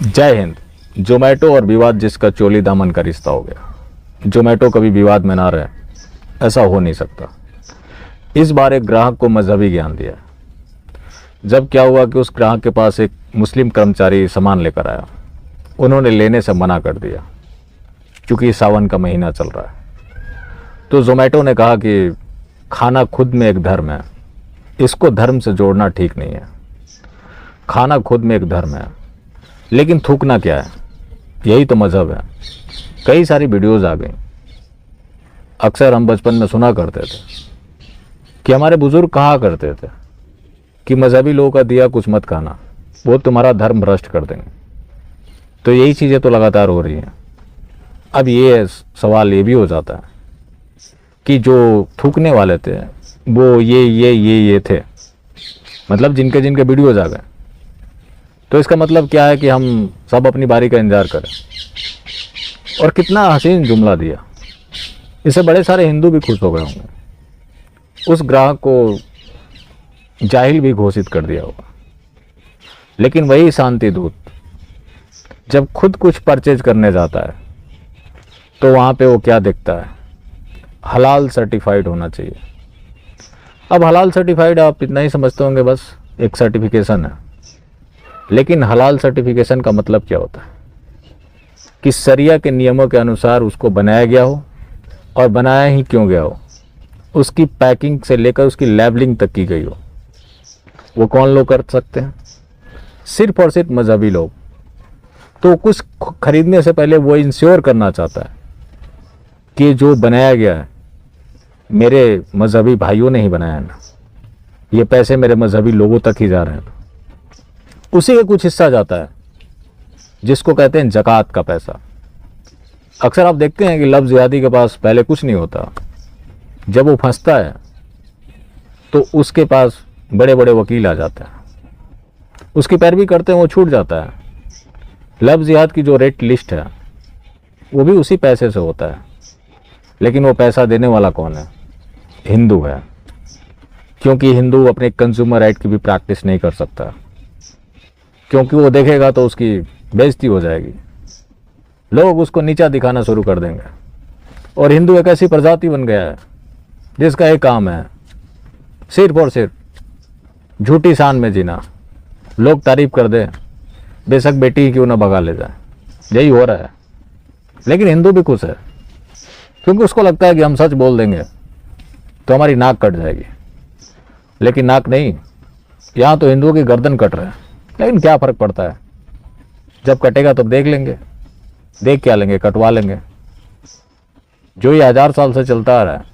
जय हिंद। जोमेटो और विवाद जिसका चोली दामन का रिश्ता हो गया। जोमेटो कभी विवाद में ना रहे, ऐसा हो नहीं सकता। इस बार एक ग्राहक को मजहबी ज्ञान दिया। जब क्या हुआ कि उस ग्राहक के पास एक मुस्लिम कर्मचारी सामान लेकर आया। उन्होंने लेने से मना कर दिया क्योंकि सावन का महीना चल रहा है। तो जोमेटो ने कहा कि खाना खुद में एक धर्म है, इसको धर्म से जोड़ना ठीक नहीं है। खाना खुद में एक धर्म है, लेकिन थूकना क्या है? यही तो मज़हब है। कई सारी वीडियोज़ आ गई। अक्सर हम बचपन में सुना करते थे कि हमारे बुजुर्ग कहा करते थे कि मजहबी लोगों का दिया कुछ मत खाना, वो तुम्हारा धर्म भ्रष्ट कर देंगे। तो यही चीज़ें तो लगातार हो रही हैं। अब ये सवाल ये भी हो जाता है कि जो थूकने वाले थे वो ये थे, मतलब जिनके जिनके वीडियोज़ आ गए। तो इसका मतलब क्या है कि हम सब अपनी बारी का इंतजार करें। और कितना हसीन जुमला दिया, इससे बड़े सारे हिंदू भी खुश हो गए होंगे। उस ग्राहक को जाहिल भी घोषित कर दिया होगा। लेकिन वही शांति दूत जब खुद कुछ परचेज करने जाता है तो वहाँ पे वो क्या देखता है? हलाल सर्टिफाइड होना चाहिए। अब हलाल सर्टिफाइड आप इतना ही समझते होंगे, बस एक सर्टिफिकेशन है। लेकिन हलाल सर्टिफिकेशन का मतलब क्या होता है? कि शरिया के नियमों के अनुसार उसको बनाया गया हो, और बनाया ही क्यों गया हो, उसकी पैकिंग से लेकर उसकी लेबलिंग तक की गई हो। वो कौन लोग कर सकते हैं? सिर्फ और सिर्फ मजहबी लोग। तो कुछ खरीदने से पहले वो इंश्योर करना चाहता है कि जो बनाया गया है मेरे मजहबी भाइयों ने ही बनाया है ना, ये पैसे मेरे मजहबी लोगों तक ही जा रहे हैं। उसी का कुछ हिस्सा जाता है जिसको कहते हैं ज़कात का पैसा। अक्सर आप देखते हैं कि लफ्ज़ ज़ियादी के पास पहले कुछ नहीं होता। जब वो फंसता है तो उसके पास बड़े बड़े वकील आ जाते हैं, उसकी पैरवी करते हैं, वो छूट जाता है। लफ्ज़ ज़ियाद की जो रेट लिस्ट है वो भी उसी पैसे से होता है। लेकिन वो पैसा देने वाला कौन है? हिंदू है। क्योंकि हिंदू अपने कंज्यूमर राइट की भी प्रैक्टिस नहीं कर सकता, क्योंकि वो देखेगा तो उसकी बेइज्जती हो जाएगी, लोग उसको नीचा दिखाना शुरू कर देंगे। और हिंदू एक ऐसी प्रजाति बन गया है जिसका एक काम है सिर्फ और सिर्फ झूठी शान में जीना। लोग तारीफ कर दे, बेशक बेटी ही क्यों ना भगा ले जाए। यही हो रहा है। लेकिन हिंदू भी खुश है, क्योंकि उसको लगता है कि हम सच बोल देंगे तो हमारी नाक कट जाएगी। लेकिन नाक नहीं, यहाँ तो हिंदुओं की गर्दन कट रहा है। लेकिन क्या फ़र्क पड़ता है? जब कटेगा तब देख लेंगे। देख क्या लेंगे? कटवा लेंगे। जो ये 1000 साल से चलता आ रहा है,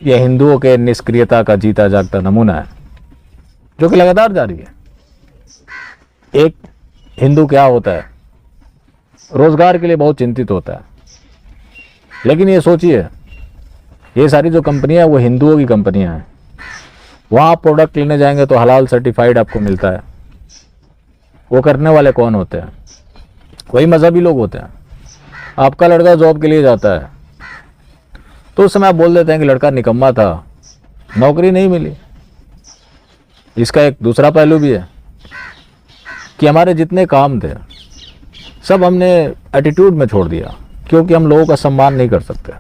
यह हिंदुओं के निष्क्रियता का जीता जागता नमूना है, जो कि लगातार जारी है। एक हिंदू क्या होता है? रोजगार के लिए बहुत चिंतित होता है। लेकिन ये सोचिए, ये सारी जो कंपनियां वो हिंदुओं की कंपनियां हैं। वहाँ आप प्रोडक्ट लेने जाएंगे तो हलाल सर्टिफाइड आपको मिलता है। वो करने वाले कौन होते हैं? वही मजहबी लोग होते हैं। आपका लड़का जॉब के लिए जाता है तो उस समय आप बोल देते हैं कि लड़का निकम्मा था, नौकरी नहीं मिली। इसका एक दूसरा पहलू भी है कि हमारे जितने काम थे सब हमने एटीट्यूड में छोड़ दिया, क्योंकि हम लोगों का सम्मान नहीं कर सकते।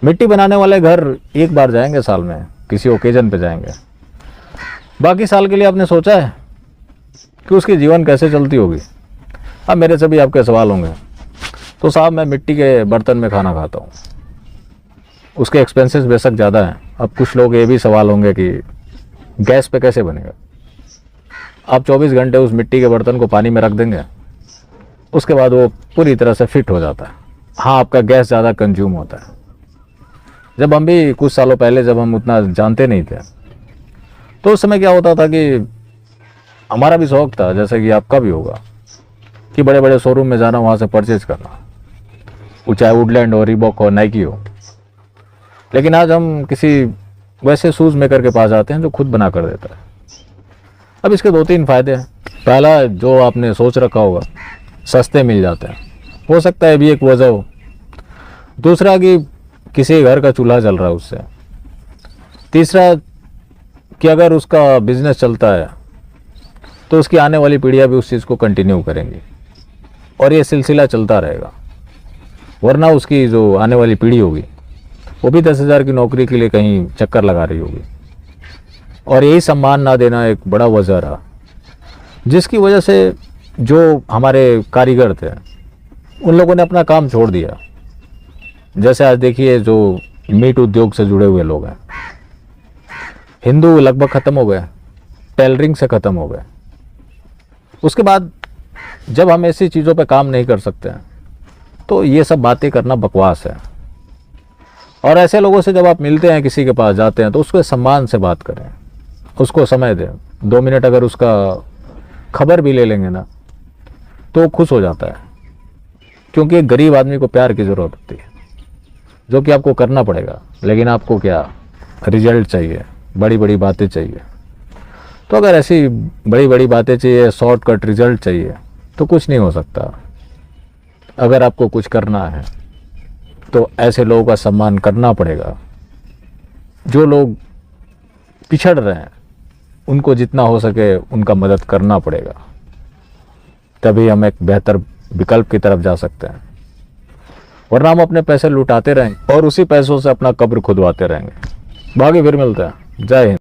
मिट्टी बनाने वाले घर एक बार जाएंगे साल में, किसी ओकेजन पे जाएंगे। बाकी साल के लिए आपने सोचा है कि उसकी जीवन कैसे चलती होगी? अब मेरे से भी आपके सवाल होंगे, तो साहब मैं मिट्टी के बर्तन में खाना खाता हूँ, उसके एक्सपेंसेस बेशक ज़्यादा हैं। अब कुछ लोग ये भी सवाल होंगे कि गैस पे कैसे बनेगा? आप 24 घंटे उस मिट्टी के बर्तन को पानी में रख देंगे, उसके बाद वो पूरी तरह से फिट हो जाता है। हाँ, आपका गैस ज़्यादा कंज्यूम होता है। जब हम भी कुछ सालों पहले, जब हम उतना जानते नहीं थे, तो उस समय क्या होता था कि हमारा भी शौक था, जैसे कि आपका भी होगा, कि बड़े बड़े शोरूम में जाना, वहाँ से परचेज करना, वो चाहे वुडलैंड हो, रीबॉक हो, नाइकी हो। लेकिन आज हम किसी वैसे शूज़ मेकर के पास जाते हैं जो खुद बना कर देता है। अब इसके 2-3 फ़ायदे हैं। पहला, जो आपने सोच रखा होगा, सस्ते मिल जाते हैं, हो सकता है भी एक वजह हो। दूसरा कि किसी घर का चूल्हा जल रहा है उससे। तीसरा कि अगर उसका बिजनेस चलता है तो उसकी आने वाली पीढ़ियाँ भी उस चीज़ को कंटिन्यू करेंगी और ये सिलसिला चलता रहेगा। वरना उसकी जो आने वाली पीढ़ी होगी वो भी 10,000 की नौकरी के लिए कहीं चक्कर लगा रही होगी। और यही सम्मान ना देना एक बड़ा वजह रहा, जिसकी वजह से जो हमारे कारीगर थे उन लोगों ने अपना काम छोड़ दिया। जैसे आज देखिए जो मीट उद्योग से जुड़े हुए लोग हैं, हिंदू लगभग ख़त्म हो गए, टेलरिंग से ख़त्म हो गए। उसके बाद जब हम ऐसी चीज़ों पे काम नहीं कर सकते हैं तो ये सब बातें करना बकवास है। और ऐसे लोगों से जब आप मिलते हैं, किसी के पास जाते हैं, तो उसको सम्मान से बात करें, उसको समय दें। 2 मिनट अगर उसका खबर भी ले लेंगे ना तो खुश हो जाता है, क्योंकि एक गरीब आदमी को प्यार की ज़रूरत होती है, जो कि आपको करना पड़ेगा। लेकिन आपको क्या रिजल्ट चाहिए, बड़ी बड़ी बातें चाहिए। तो अगर ऐसी बड़ी बड़ी बातें चाहिए, शॉर्टकट रिजल्ट चाहिए, तो कुछ नहीं हो सकता। अगर आपको कुछ करना है तो ऐसे लोगों का सम्मान करना पड़ेगा। जो लोग पिछड़ रहे हैं उनको जितना हो सके उनका मदद करना पड़ेगा, तभी हम एक बेहतर विकल्प की तरफ जा सकते हैं। वरना हम अपने पैसे लुटाते रहेंगे और उसी पैसों से अपना कब्र खुदवाते रहेंगे। बाकी फिर मिलते हैं। जय हिंद।